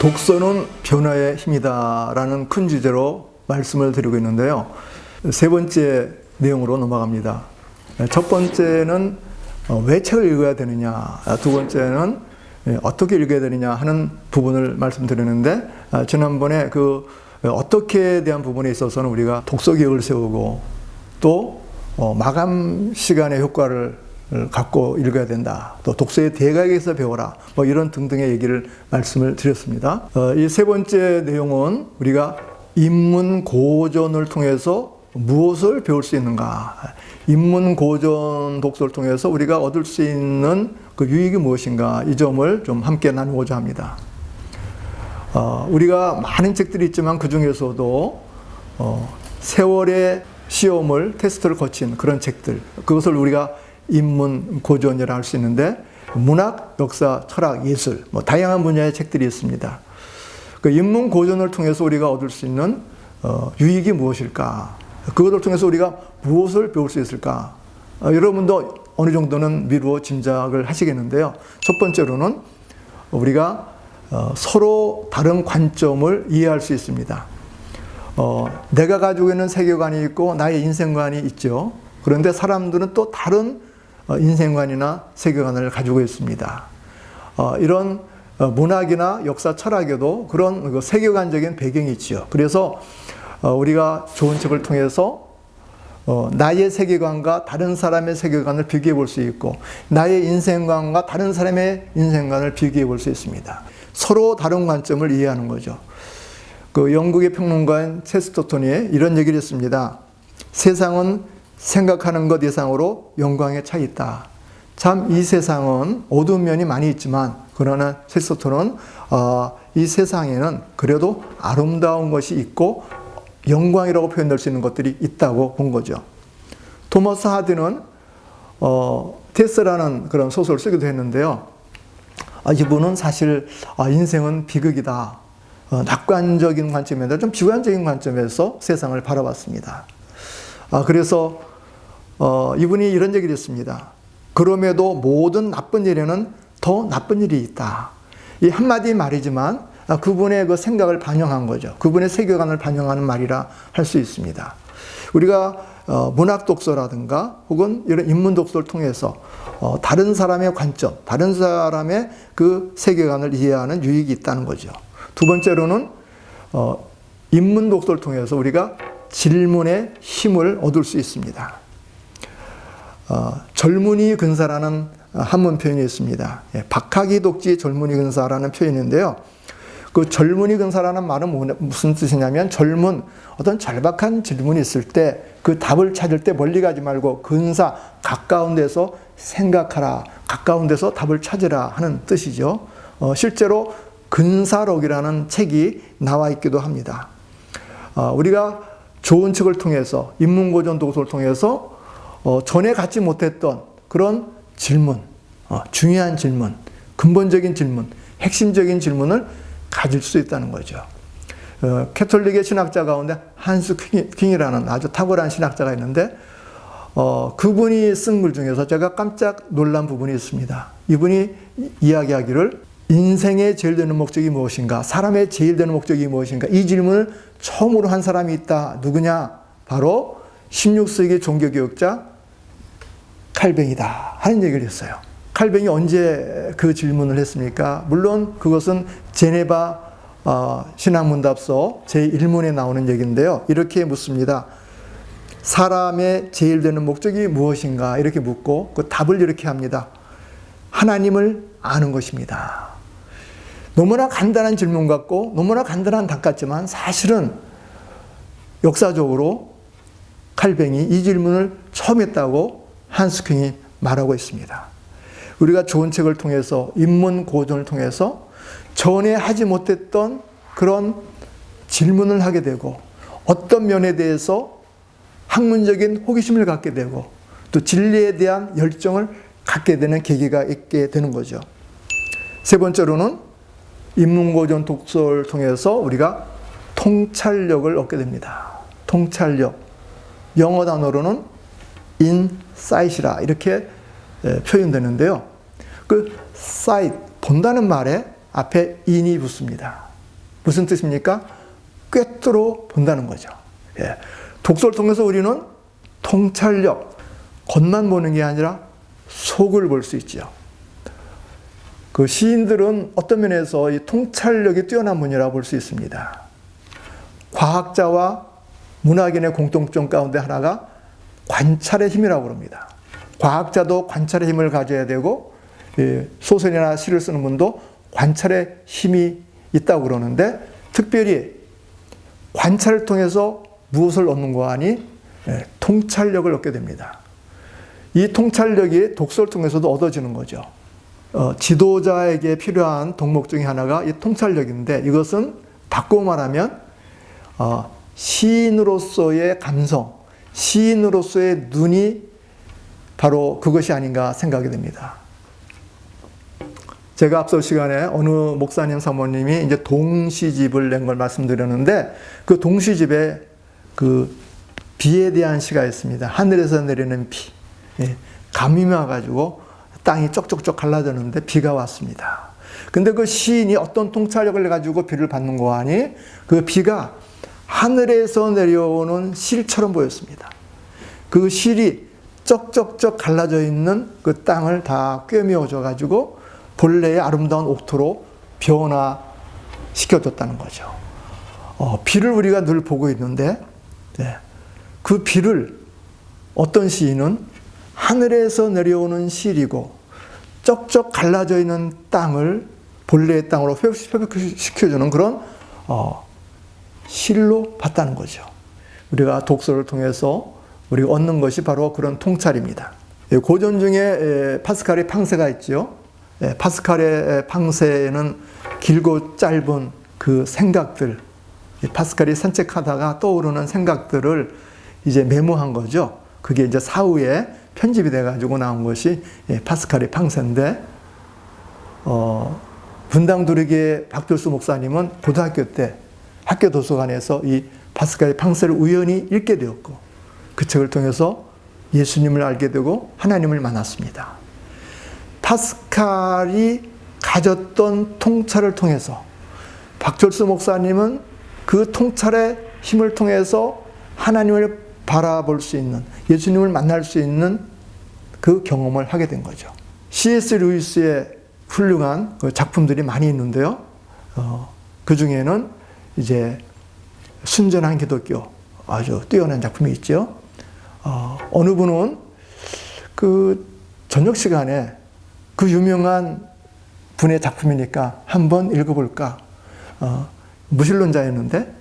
독서는 변화의 힘이다라는 큰 주제로 말씀을 드리고 있는데요. 세 번째 내용으로 넘어갑니다. 첫 번째는 왜 책을 읽어야 되느냐, 두 번째는 어떻게 읽어야 되느냐 하는 부분을 말씀드리는데, 지난번에 그 어떻게에 대한 부분에 있어서는 우리가 독서 계획을 세우고 또 마감 시간의 효과를 갖고 읽어야 된다. 또 독서의 대각에서 배워라. 뭐 이런 등등의 얘기를 말씀을 드렸습니다. 이 세 번째 내용은 우리가 인문 고전을 통해서 무엇을 배울 수 있는가? 인문 고전 독서를 통해서 우리가 얻을 수 있는 그 유익이 무엇인가? 이 점을 좀 함께 나누고자 합니다. 우리가 많은 책들이 있지만 그 중에서도 세월의 시험을 테스트를 거친 그런 책들, 그것을 우리가 인문 고전이라 할 수 있는데, 문학, 역사, 철학, 예술, 뭐 다양한 분야의 책들이 있습니다. 그 인문 고전을 통해서 우리가 얻을 수 있는 유익이 무엇일까? 그것을 통해서 우리가 무엇을 배울 수 있을까? 여러분도 어느 정도는 미루어 짐작을 하시겠는데요. 첫 번째로는 우리가 서로 다른 관점을 이해할 수 있습니다. 내가 가지고 있는 세계관이 있고 나의 인생관이 있죠. 그런데 사람들은 또 다른 인생관이나 세계관을 가지고 있습니다. 이런 문학이나 역사, 철학에도 그런 세계관적인 배경이 있죠. 그래서 우리가 좋은 책을 통해서 나의 세계관과 다른 사람의 세계관을 비교해 볼 수 있고, 나의 인생관과 다른 사람의 인생관을 비교해 볼 수 있습니다. 서로 다른 관점을 이해하는 거죠. 그 영국의 평론가인 체스터턴이 이런 얘기를 했습니다. 세상은 생각하는 것 이상으로 영광에 차 있다. 참 이 세상은 어두운 면이 많이 있지만, 그러나 체스터턴은 이 세상에는 그래도 아름다운 것이 있고 영광이라고 표현될 수 있는 것들이 있다고 본 거죠. 토머스 하디는 테스라는 그런 소설을 쓰기도 했는데요. 이분은 사실 인생은 비극이다. 낙관적인 관점에서 좀 비관적인 관점에서 세상을 바라봤습니다. 그래서 이분이 이런 얘기를 했습니다. 그럼에도 모든 나쁜 일에는 더 나쁜 일이 있다. 이 한마디 말이지만 그분의 그 생각을 반영한 거죠. 그분의 세계관을 반영하는 말이라 할 수 있습니다. 우리가 문학 독서라든가 혹은 이런 인문 독서를 통해서 다른 사람의 관점, 다른 사람의 그 세계관을 이해하는 유익이 있다는 거죠. 두 번째로는 인문 독서를 통해서 우리가 질문의 힘을 얻을 수 있습니다. 젊은이 근사라는 한문 표현이 있습니다. 박학이 독지 젊은이 근사라는 표현인데요. 그 젊은이 근사라는 말은 무슨 뜻이냐면, 젊은 어떤 절박한 질문이 있을 때 그 답을 찾을 때 멀리 가지 말고 근사, 가까운 데서 생각하라, 가까운 데서 답을 찾으라 하는 뜻이죠. 실제로 근사록이라는 책이 나와 있기도 합니다. 우리가 좋은 책을 통해서, 인문고전 독서를 통해서 전에 갖지 못했던 그런 질문, 중요한 질문, 근본적인 질문, 핵심적인 질문을 가질 수 있다는 거죠. 캐톨릭의 신학자 가운데 한스 킹이라는 아주 탁월한 신학자가 있는데, 그분이 쓴 글 중에서 제가 깜짝 놀란 부분이 있습니다. 이분이 이야기하기를, 인생의 제일 되는 목적이 무엇인가? 사람의 제일 되는 목적이 무엇인가? 이 질문을 처음으로 한 사람이 있다. 누구냐? 바로 16세기 종교교육자 칼뱅이다 하는 얘기를 했어요. 칼뱅이 언제 그 질문을 했습니까? 물론 그것은 제네바 신학문답서 제1문에 나오는 얘기인데요. 이렇게 묻습니다. 사람의 제일 되는 목적이 무엇인가? 이렇게 묻고 그 답을 이렇게 합니다. 하나님을 아는 것입니다. 너무나 간단한 질문 같고 너무나 간단한 답 같지만, 사실은 역사적으로 칼뱅이 이 질문을 처음 했다고 한스킹이 말하고 있습니다. 우리가 좋은 책을 통해서, 인문 고전을 통해서 전에 하지 못했던 그런 질문을 하게 되고, 어떤 면에 대해서 학문적인 호기심을 갖게 되고, 또 진리에 대한 열정을 갖게 되는 계기가 있게 되는 거죠. 세 번째로는 인문고전 독서를 통해서 우리가 통찰력을 얻게 됩니다. 통찰력. 영어 단어로는 insight이라 이렇게 표현되는데요. 그 sight, 본다는 말에 앞에 in이 붙습니다. 무슨 뜻입니까? 꿰뚫어 본다는 거죠. 예. 독서를 통해서 우리는 통찰력, 겉만 보는 게 아니라 속을 볼 수 있죠. 그 시인들은 어떤 면에서 이 통찰력이 뛰어난 분이라고 볼 수 있습니다. 과학자와 문학인의 공통점 가운데 하나가 관찰의 힘이라고 합니다. 과학자도 관찰의 힘을 가져야 되고 소설이나 시를 쓰는 분도 관찰의 힘이 있다고 그러는데 특별히 관찰을 통해서 무엇을 얻는 거 아니? 통찰력을 얻게 됩니다. 이 통찰력이 독서를 통해서도 얻어지는 거죠. 지도자에게 필요한 덕목 중에 하나가 이 통찰력인데 이것은 바꾸어 말하면 시인으로서의 감성, 시인으로서의 눈이 바로 그것이 아닌가 생각이 됩니다. 제가 앞서 시간에 어느 목사님 사모님이 이제 동시집을 낸 걸 말씀드렸는데 그 동시집에 그 비에 대한 시가 있습니다. 하늘에서 내리는 비. 감이 와가지고 땅이 쩍쩍쩍 갈라졌는데 비가 왔습니다. 근데 그 시인이 어떤 통찰력을 가지고 비를 받는 거 아니? 그 비가 하늘에서 내려오는 실처럼 보였습니다. 그 실이 쩍쩍쩍 갈라져 있는 그 땅을 다 꿰매어줘 가지고 본래의 아름다운 옥토로 변화시켜줬다는 거죠. 비를 우리가 늘 보고 있는데 그 비를 어떤 시인은 하늘에서 내려오는 실이고 쩍쩍 갈라져 있는 땅을 본래의 땅으로 회복시켜주는 그런 실로 봤다는 거죠. 우리가 독서를 통해서 우리가 얻는 것이 바로 그런 통찰입니다. 고전 중에 파스칼의 팡세가 있죠. 파스칼의 팡세에는 길고 짧은 그 생각들, 파스칼이 산책하다가 떠오르는 생각들을 이제 메모한 거죠. 그게 이제 사후에 편집이 돼가지고 나온 것이 파스칼의 팡세인데, 분당 두르기의 박철수 목사님은 고등학교 때 학교 도서관에서 이 파스칼의 팡세를 우연히 읽게 되었고, 그 책을 통해서 예수님을 알게 되고 하나님을 만났습니다. 파스칼이 가졌던 통찰을 통해서 박철수 목사님은 그 통찰의 힘을 통해서 하나님을 바라볼 수 있는, 예수님을 만날 수 있는 그 경험을 하게 된 거죠. C.S. 루이스의 훌륭한 작품들이 많이 있는데요. 그 중에는 이제 순전한 기독교, 아주 뛰어난 작품이 있죠. 어느 분은 그 저녁 시간에 그 유명한 분의 작품이니까 한번 읽어볼까. 무신론자였는데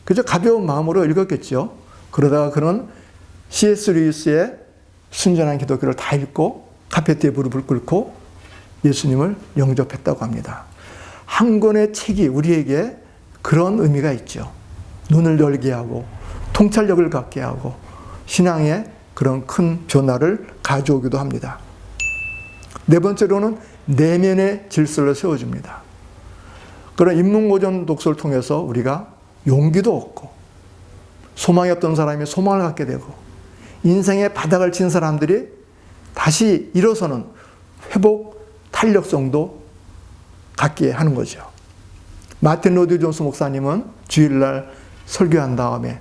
그저 가벼운 마음으로 읽었겠죠. 그러다가 그는 C.S. 루이스의 순전한 기독교를 다 읽고 카페트에 무릎을 꿇고 예수님을 영접했다고 합니다. 한 권의 책이 우리에게 그런 의미가 있죠. 눈을 열게 하고 통찰력을 갖게 하고 신앙에 그런 큰 변화를 가져오기도 합니다. 네 번째로는 내면의 질서를 세워줍니다. 그런 인문고전 독서를 통해서 우리가 용기도 얻고 소망이 없던 사람이 소망을 갖게 되고 인생의 바닥을 친 사람들이 다시 일어서는 회복 탄력성도 갖게 하는 거죠. 마틴 로드 존스 목사님은 주일날 설교한 다음에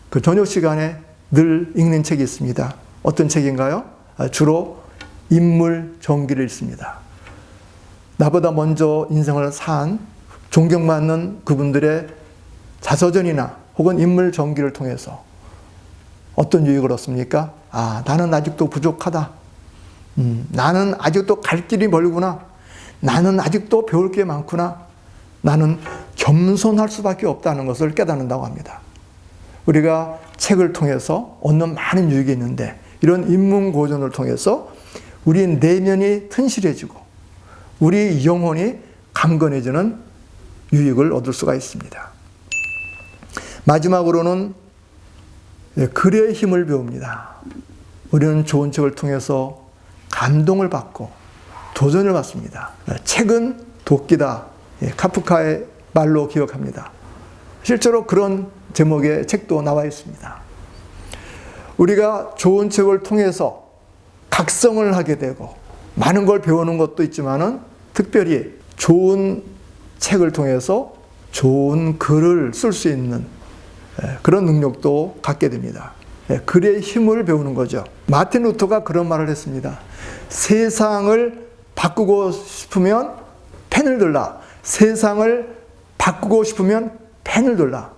그 저녁 시간에 늘 읽는 책이 있습니다. 어떤 책인가요? 주로 인물 전기를 읽습니다. 나보다 먼저 인생을 산 존경받는 그분들의 자서전이나 혹은 인물 전기를 통해서 어떤 유익을 얻습니까? 나는 아직도 부족하다. 나는 아직도 갈 길이 멀구나. 나는 아직도 배울 게 많구나. 나는 겸손할 수밖에 없다는 것을 깨닫는다고 합니다. 우리가 책을 통해서 얻는 많은 유익이 있는데 이런 인문고전을 통해서 우리 내면이 튼실해지고 우리 영혼이 강건해지는 유익을 얻을 수가 있습니다. 마지막으로는 글의 힘을 배웁니다. 우리는 좋은 책을 통해서 감동을 받고 도전을 받습니다. 책은 도끼다. 카프카의 말로 기억합니다. 실제로 그런 제목의 책도 나와 있습니다. 우리가 좋은 책을 통해서 각성을 하게 되고 많은 걸 배우는 것도 있지만은 특별히 좋은 책을 통해서 좋은 글을 쓸 수 있는 그런 능력도 갖게 됩니다. 글의 힘을 배우는 거죠. 마틴 루터가 그런 말을 했습니다. 세상을 바꾸고 싶으면 펜을 들라. 세상을 바꾸고 싶으면 펜을 들라.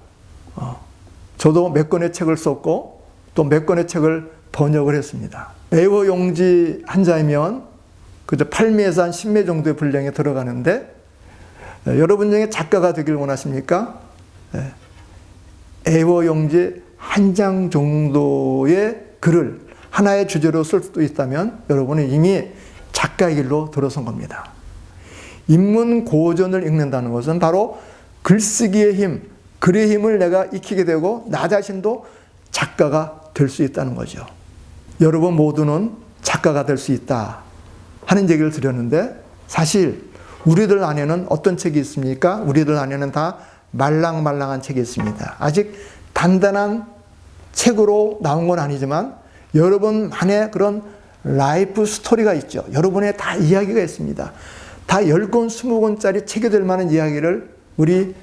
저도 몇 권의 책을 썼고 또 몇 권의 책을 번역을 했습니다. A4 용지 한 장이면 그저 8매에서 한 10매 정도의 분량에 들어가는데 여러분 중에 작가가 되길 원하십니까? A4 용지 한 장 정도의 글을 하나의 주제로 쓸 수도 있다면 여러분은 이미 작가의 길로 들어선 겁니다. 인문 고전을 읽는다는 것은 바로 글쓰기의 힘, 글의 힘을 내가 익히게 되고 나 자신도 작가가 될 수 있다는 거죠. 여러분 모두는 작가가 될 수 있다 하는 얘기를 드렸는데 사실 우리들 안에는 어떤 책이 있습니까? 우리들 안에는 다 말랑말랑한 책이 있습니다. 아직 단단한 책으로 나온 건 아니지만 여러분만의 그런 라이프 스토리가 있죠. 여러분의 다 이야기가 있습니다. 다 10권, 20권짜리 책이 될 만한 이야기를 우리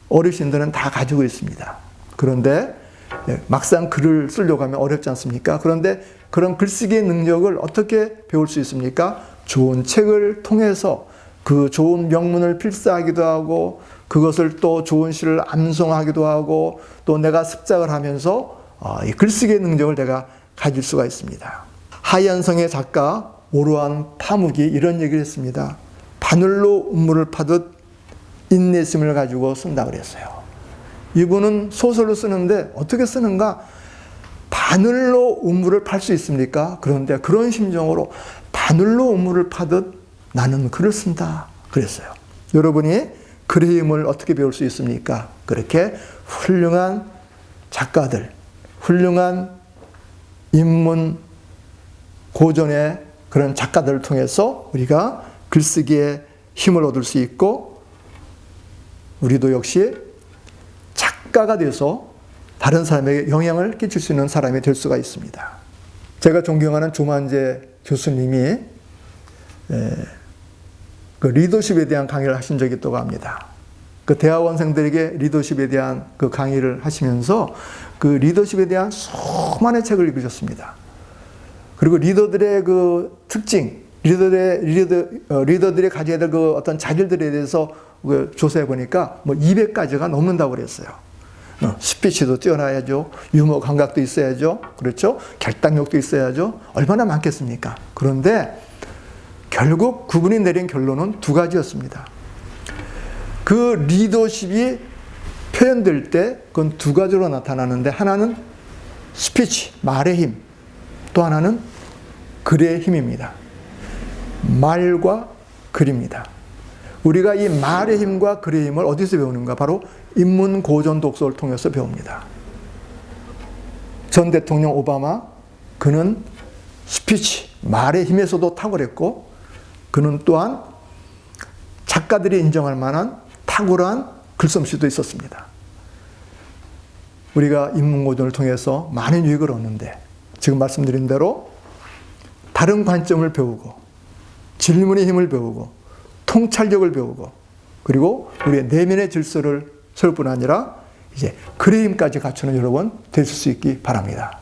어르신들은 다 가지고 있습니다. 그런데 막상 글을 쓰려고 하면 어렵지 않습니까? 그런데 그런 글쓰기의 능력을 어떻게 배울 수 있습니까? 좋은 책을 통해서 그 좋은 명문을 필사하기도 하고 그것을 또 좋은 시를 암송하기도 하고 또 내가 습작을 하면서 이 글쓰기의 능력을 내가 가질 수가 있습니다. 하현성의 작가 오로한 파묵이 이런 얘기를 했습니다. 바늘로 우물을 파듯 인내심을 가지고 쓴다 그랬어요. 이분은 소설을 쓰는데 어떻게 쓰는가? 바늘로 우물을 팔 수 있습니까? 그런데 그런 심정으로 바늘로 우물을 파듯 나는 글을 쓴다 그랬어요. 여러분이 글의 힘을 어떻게 배울 수 있습니까? 그렇게 훌륭한 작가들, 훌륭한 인문 고전의 그런 작가들을 통해서 우리가 글쓰기에 힘을 얻을 수 있고 우리도 역시 작가가 돼서 다른 사람에게 영향을 끼칠 수 있는 사람이 될 수가 있습니다. 제가 존경하는 조만재 교수님이 그 리더십에 대한 강의를 하신 적이 있다고 합니다. 그 대학원생들에게 리더십에 대한 그 강의를 하시면서 그 리더십에 대한 수많은 책을 읽으셨습니다. 그리고 리더들의 그 특징, 리더들이 가져야 될 그 어떤 자질들에 대해서 그 조사해 보니까 뭐 200가지가 넘는다고 그랬어요. 스피치도 뛰어나야죠. 유머 감각도 있어야죠. 그렇죠? 결단력도 있어야죠. 얼마나 많겠습니까? 그런데 결국 그분이 내린 결론은 두 가지였습니다. 그 리더십이 표현될 때 그건 두 가지로 나타나는데 하나는 스피치, 말의 힘, 또 하나는 글의 힘입니다. 말과 글입니다. 우리가 이 말의 힘과 글의 힘을 어디서 배우는가? 바로 인문 고전 독서를 통해서 배웁니다. 전 대통령 오바마, 그는 스피치, 말의 힘에서도 탁월했고 그는 또한 작가들이 인정할 만한 탁월한 글솜씨도 있었습니다. 우리가 인문 고전을 통해서 많은 유익을 얻는데 지금 말씀드린 대로 다른 관점을 배우고 질문의 힘을 배우고 통찰력을 배우고 그리고 우리의 내면의 질서를 세울 뿐 아니라 이제 글의 힘까지 갖추는 여러분 되실 수 있기 바랍니다.